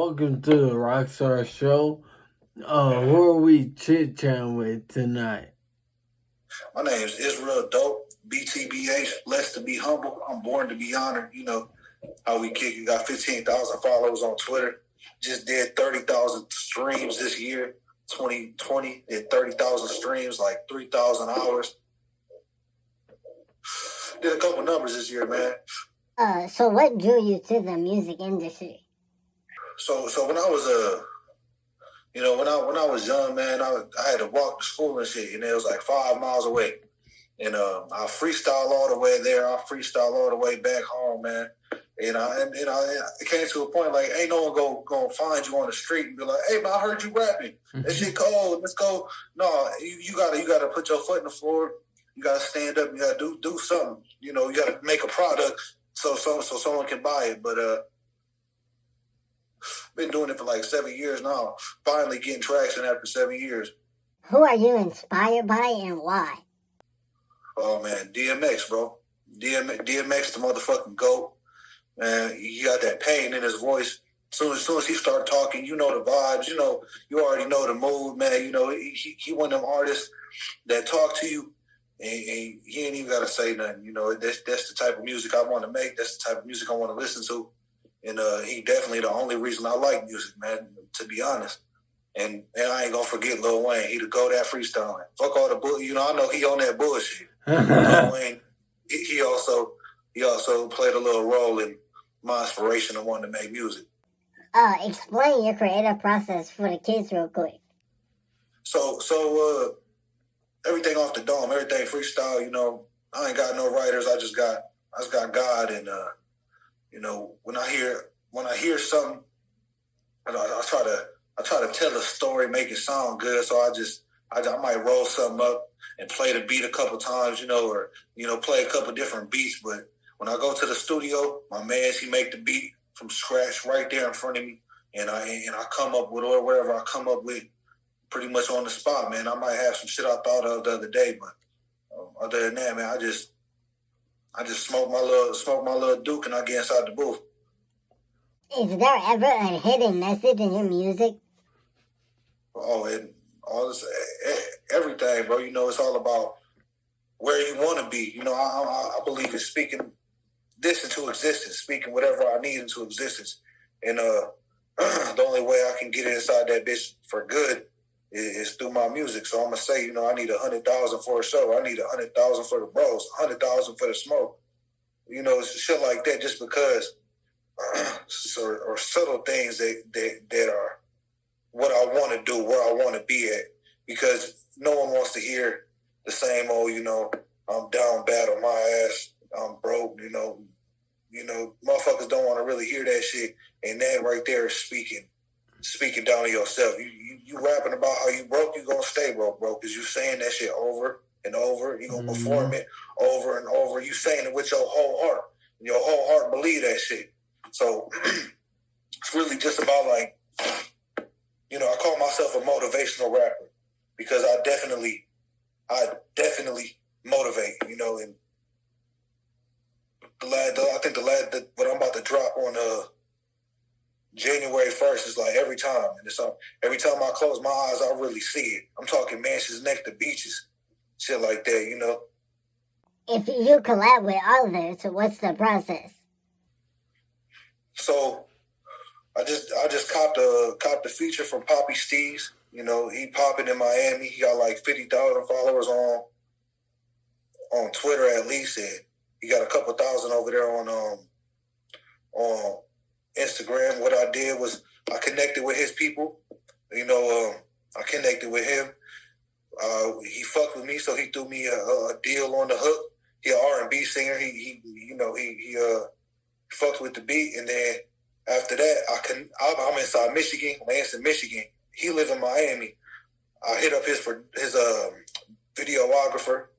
welcome to the RokStar show. Who are we chit-chatting with tonight? My name is IsraelDope, BTBH, blessed to be humble. I'm born to be honored. You know how we kick it. Got 15,000 followers on Twitter. Just did 30,000 streams this year. 2020 did 30,000 streams, like 3,000 hours. Did a couple numbers this year, man. So what drew you to the music industry? So when I was when I was young, man, I had to walk to school and shit, and it was like 5 miles away. And I freestyle all the way there. I freestyle all the way back home, man. And it came to a point like, ain't no one gonna find you on the street and be like, hey man, I heard you rapping. That shit cold. Let's go. No, you gotta put your foot in the floor. You gotta stand up. You gotta do something. You know, you gotta make a product so someone can buy it. But been doing it for like 7 years now. Finally getting traction after 7 years. Who are you inspired by and why? Oh man, DMX, bro. DMX, the motherfucking GOAT. Man, he got that pain in his voice. As soon as he started talking, you know the vibes. You know, you already know the mood, man. You know, he one of them artists that talk to you, and he ain't even got to say nothing. You know, that's the type of music I want to make. That's the type of music I want to listen to. And he definitely the only reason I like music, man, to be honest. And I ain't going to forget Lil Wayne. He the GOAT at freestyling. Fuck all the bullshit. You know, I know he on that bullshit. Lil Wayne, he also played a little role in my inspiration of wanting to make music. Explain your creative process for the kids real quick. So everything off the dome, everything freestyle, you know, I ain't got no writers. I just got God. And, you know, when I hear something, I try to tell a story, make it sound good. So I might roll something up and play the beat a couple times, you know, or, you know, play a couple different beats. But when I go to the studio, my man, he make the beat from scratch right there in front of me. And I come up with whatever I come up with pretty much on the spot, man. I might have some shit I thought of the other day, but other than that, man, I just smoke my little Duke and I get inside the booth. Is there ever a hidden message in your music? Oh, and all this, everything, bro. You know, it's all about where you want to be. You know, I believe in speaking this into existence, speaking whatever I need into existence. And the only way I can get it inside that bitch for good is through my music. So I'm gonna say, you know, I need 100,000 for a show. I need 100,000 for the bros, 100,000 for the smoke. You know, it's shit like that. Just because, or subtle things that are what I want to do, where I want to be at, because no one wants to hear the same old, you know, I'm down bad on my ass, I'm broke, you know, motherfuckers don't want to really hear that shit, and that right there is speaking down to yourself. You rapping about how you broke, you gonna stay broke, because you saying that shit over and over, you gonna perform it over and over, you saying it with your whole heart, and your whole heart believe that shit. So it's really just about like, you know, I call myself a motivational rapper because I definitely motivate, you know, and I think what I'm about to drop on January 1st is like every time. And it's every time I close my eyes, I really see it. I'm talking mansions next to beaches, shit like that, you know. If you collab with others, what's the process? So I just copped a feature from Poppy Steez. You know, he popping in Miami. He got like 50,000 followers on Twitter at least, and he got a couple thousand over there on Instagram. What I did was I connected with his people. You know, I connected with him. He fucked with me, so he threw me a deal on the hook. He an R&B singer. He fucked with the beat, and then after that, I'm inside Michigan, Lansing, Michigan. He live in Miami. I hit up his videographer,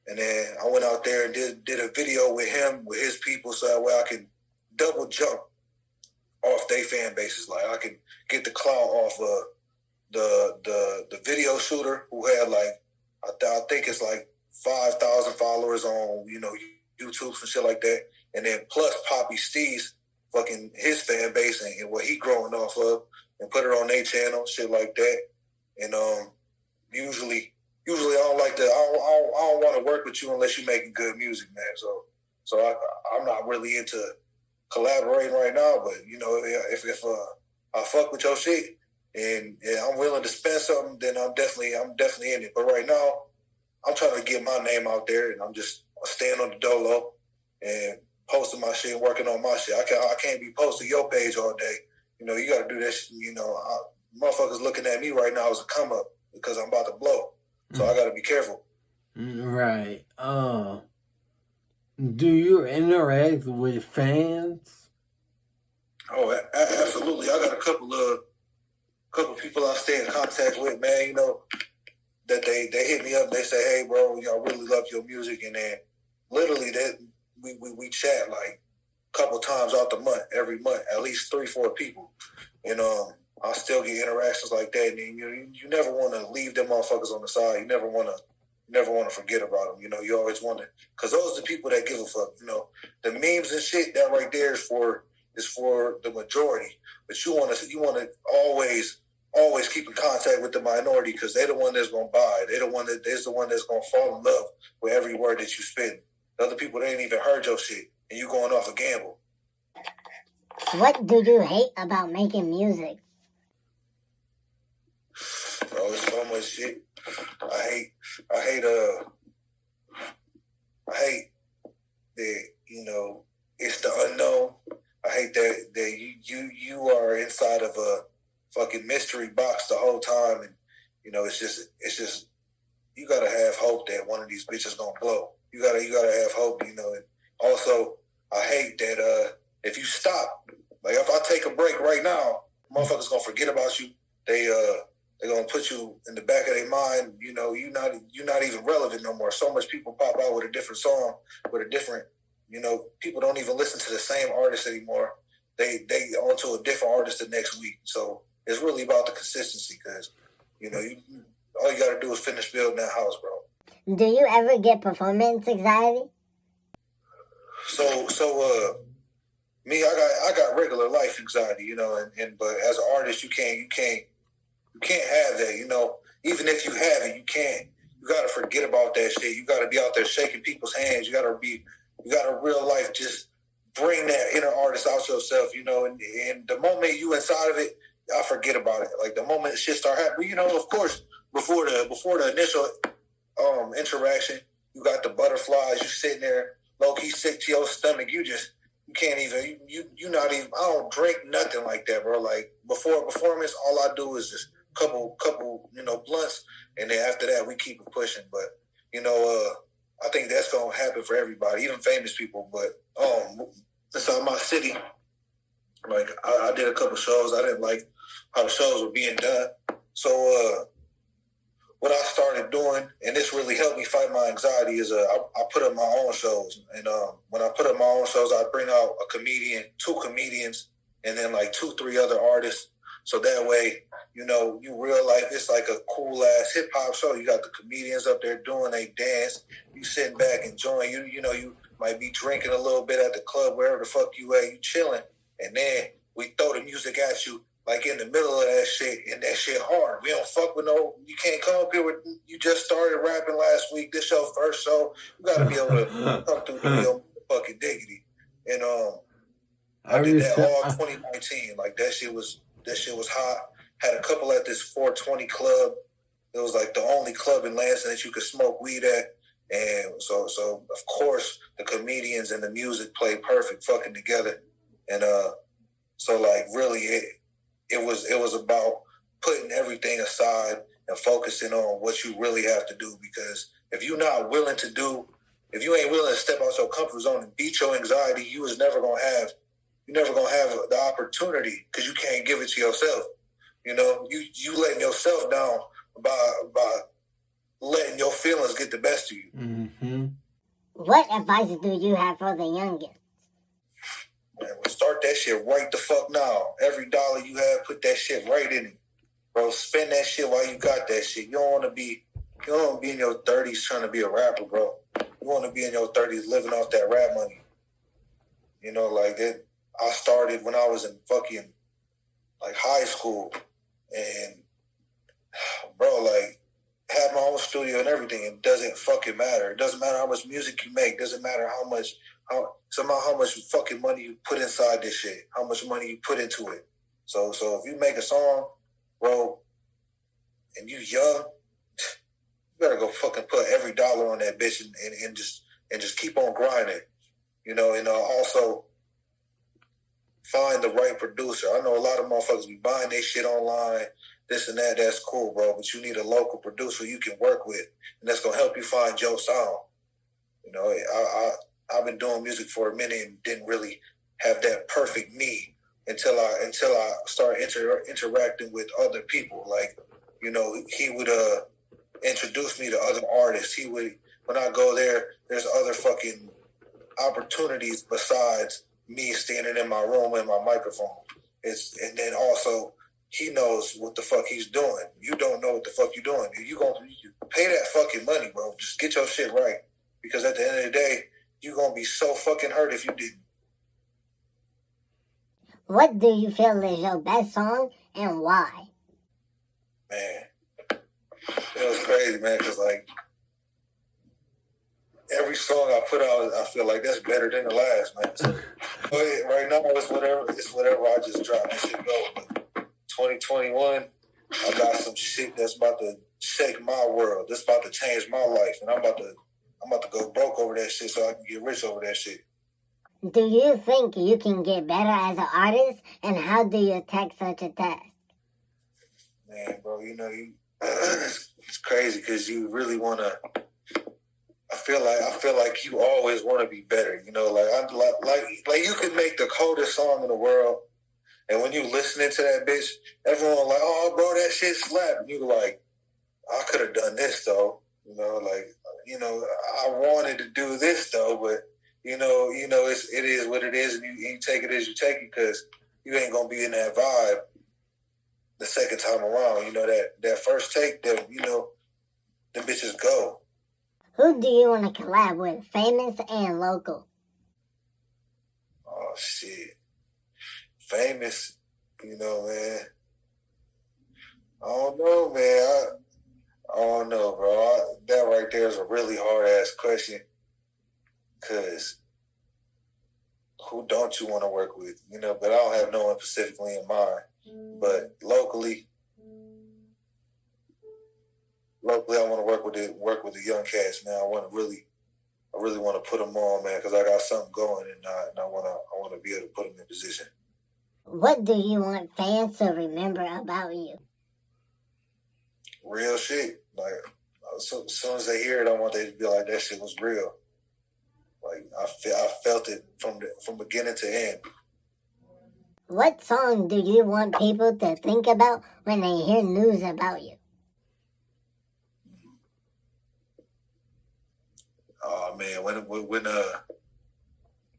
and then I went out there and did a video with him, with his people, so that way I can double jump off their fan bases. Like I can get the clout off of the video shooter who had like I think it's like 5,000 followers on, you know, YouTube and shit like that, and then plus Poppy Steez fucking his fan base and what he growing off of, and put it on their channel, shit like that. And usually I don't like to. I don't want to work with you unless you're making good music, man. So I'm not really into collaborating right now. But you know, if I fuck with your shit and I'm willing to spend something, then I'm definitely in it. But right now, I'm trying to get my name out there, and I'm just staying on the dolo and posting my shit, working on my shit. I can't be posting your page all day. You know, you got to do this. You know, motherfuckers looking at me right now as a come up because I'm about to blow. So I got to be careful. Right. Do you interact with fans? Oh, absolutely. I got a couple people I stay in contact with, man. You know, that they hit me up and they say, hey, bro, you know, I really love your music. And then literally that we chat like a couple times out the month, every month, at least 3-4 people. And I still get interactions like that. And you never want to leave them motherfuckers on the side. You never want to forget about them. You know, you always want to, because those are the people that give a fuck. You know, the memes and shit, that right there is for the majority. But you want to always keep in contact with the minority, because they're the one that's gonna buy. They're the one that's gonna fall in love with every word that you spit. The other people, they ain't even heard your shit, and you going off a gamble. What do you hate about making music? Bro, it's so much shit. I hate that, you know, it's the unknown. I hate that you are inside of a fucking mystery box the whole time, and you know, it's just you gotta have hope that one of these bitches gonna blow. You gotta have hope, you know. And also, I hate that if you stop, like if I take a break right now, motherfuckers gonna forget about you. They're gonna put you in the back of their mind. You know, you're not even relevant no more. So much people pop out with a different song, with a different, you know, people don't even listen to the same artist anymore. They on to a different artist the next week. So it's really about the consistency, because, you know, all you gotta do is finish building that house, bro. Do you ever get performance anxiety? So me, I got regular life anxiety, you know, and but as an artist, you can't have that, you know. Even if you have it, you gotta forget about that shit. You gotta be out there shaking people's hands. You gotta real life just bring that inner artist out yourself, you know. And the moment you inside of it, I forget about it. Like the moment shit start happening, you know. Of course, before the initial interaction, you got the butterflies. You sitting there low key sick to your stomach. You can't even. You not even. I don't drink nothing like that, bro. Like before a performance, all I do is just couple, you know, blunts, and then after that we keep it pushing. But you know, I think that's gonna happen for everybody, even famous people. But inside my city, like I did a couple shows. I didn't like how the shows were being done, so what I started doing, and this really helped me fight my anxiety, is I put up my own shows. And when I put up my own shows, I bring out a comedian, 2 comedians, and then like 2-3 other artists. So that way, you know, you real life, it's like a cool ass hip hop show. You got the comedians up there doing they dance. You sitting back enjoying. You know, you might be drinking a little bit at the club, wherever the fuck you at. You chilling, and then we throw the music at you like in the middle of that shit, and that shit hard. We don't fuck with no. You can't come up here with. You just started rapping last week. This your first show. You got to be able to come through your fucking dignity. And I did that all 2019. Like that shit was hot. Had a couple at this 420 club. It was like the only club in Lansing that you could smoke weed at. And so of course the comedians and the music played perfect fucking together. And so like really it was about putting everything aside and focusing on what you really have to do. Because if you're not willing to do, if you ain't willing to step out your comfort zone and beat your anxiety, you're never gonna have the opportunity, because you can't give it to yourself. You know, you letting yourself down by letting your feelings get the best of you. Mm-hmm. What advice do you have for the youngins? Man, well, start that shit right the fuck now. Every dollar you have, put that shit right in it, bro. Spend that shit while you got that shit. You don't want to be in your 30s trying to be a rapper, bro. You want to be in your 30s living off that rap money. You know, like that. I started when I was in fucking like high school, and bro, like had my own studio and everything. It doesn't fucking matter. It doesn't matter how much music you make. It doesn't matter how much fucking money you put inside this shit. How much money you put into it. So if you make a song, bro, and you young, you better go fucking put every dollar on that bitch and just keep on grinding. You know, and also find the right producer. I know a lot of motherfuckers be buying their shit online, this and that. That's cool, bro. But you need a local producer you can work with, and that's gonna help you find your sound. You know, I've been doing music for a minute and didn't really have that perfect me until I started interacting with other people. Like, you know, he would introduce me to other artists. He would, when I go there, there's other fucking opportunities besides me standing in my room with my microphone. And then also he knows what the fuck he's doing. You don't know what the fuck you're doing. You pay that fucking money, bro. Just get your shit right. Because at the end of the day, you're gonna be so fucking hurt if you didn't. What do you feel is your best song and why? Man, it was crazy, man, because like every song I put out, I feel like that's better than the last, man. So right now it's whatever I just dropped. That shit go. But 2021, I got some shit that's about to shake my world. That's about to change my life, and I'm about to go broke over that shit so I can get rich over that shit. Do you think you can get better as an artist, and how do you attack such a task? Man, bro, you know, it's crazy because you really want to. I feel like you always want to be better. You know, like you could make the coldest song in the world, and when you listening to that bitch, everyone like, oh, bro, that shit slap. And you like, I could have done this though. You know, like, you know, I wanted to do this though, but you know, it is what it is, and you take it as you take it because you ain't gonna be in that vibe the second time around. You know, that first take, that, you know, them bitches go. Who do you want to collab with, famous and local? Oh shit, famous. You know, man. I don't know, man. I don't know, bro. That right there is a really hard ass question. Cause who don't you want to work with? You know, but I don't have no one specifically in mind. But locally, I want to work with the young cats, man. I really want to put them on, man, because I got something going, and I want to be able to put them in position. What do you want fans to remember about you? Real shit. Like, as soon as they hear it, I want them to be like, that shit was real. Like, I felt it from beginning to end. What song do you want people to think about when they hear news about you? Oh man, when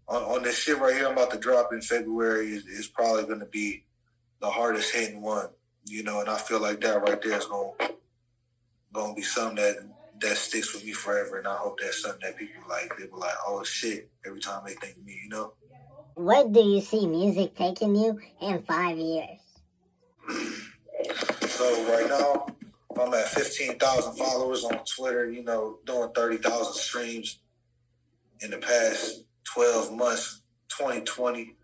on this shit right here I'm about to drop in February is probably going to be the hardest hitting one, you know, and I feel like that right there is gonna be something that sticks with me forever, and I hope that's something that people like. They were like, oh shit, every time they think of me, you know. Where do you see music taking you in 5 years? So right now, I'm at 15,000 followers on Twitter, you know, doing 30,000 streams in the past 12 months, 2020.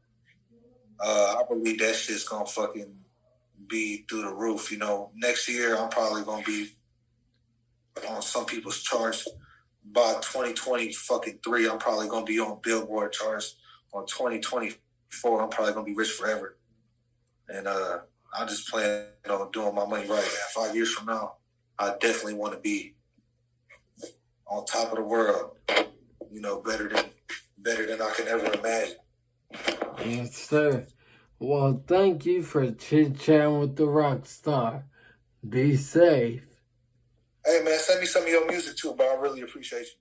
I believe that shit's gonna fucking be through the roof, you know. Next year, I'm probably gonna be on some people's charts. By 2023, I'm probably gonna be on Billboard charts. On 2024, I'm probably gonna be rich forever. And I just plan on doing my money right, man. 5 years from now, I definitely want to be on top of the world. You know, better than I can ever imagine. Yes, sir. Well, thank you for chit-chatting with the RokStar. Be safe. Hey, man, send me some of your music too, bro. I really appreciate you.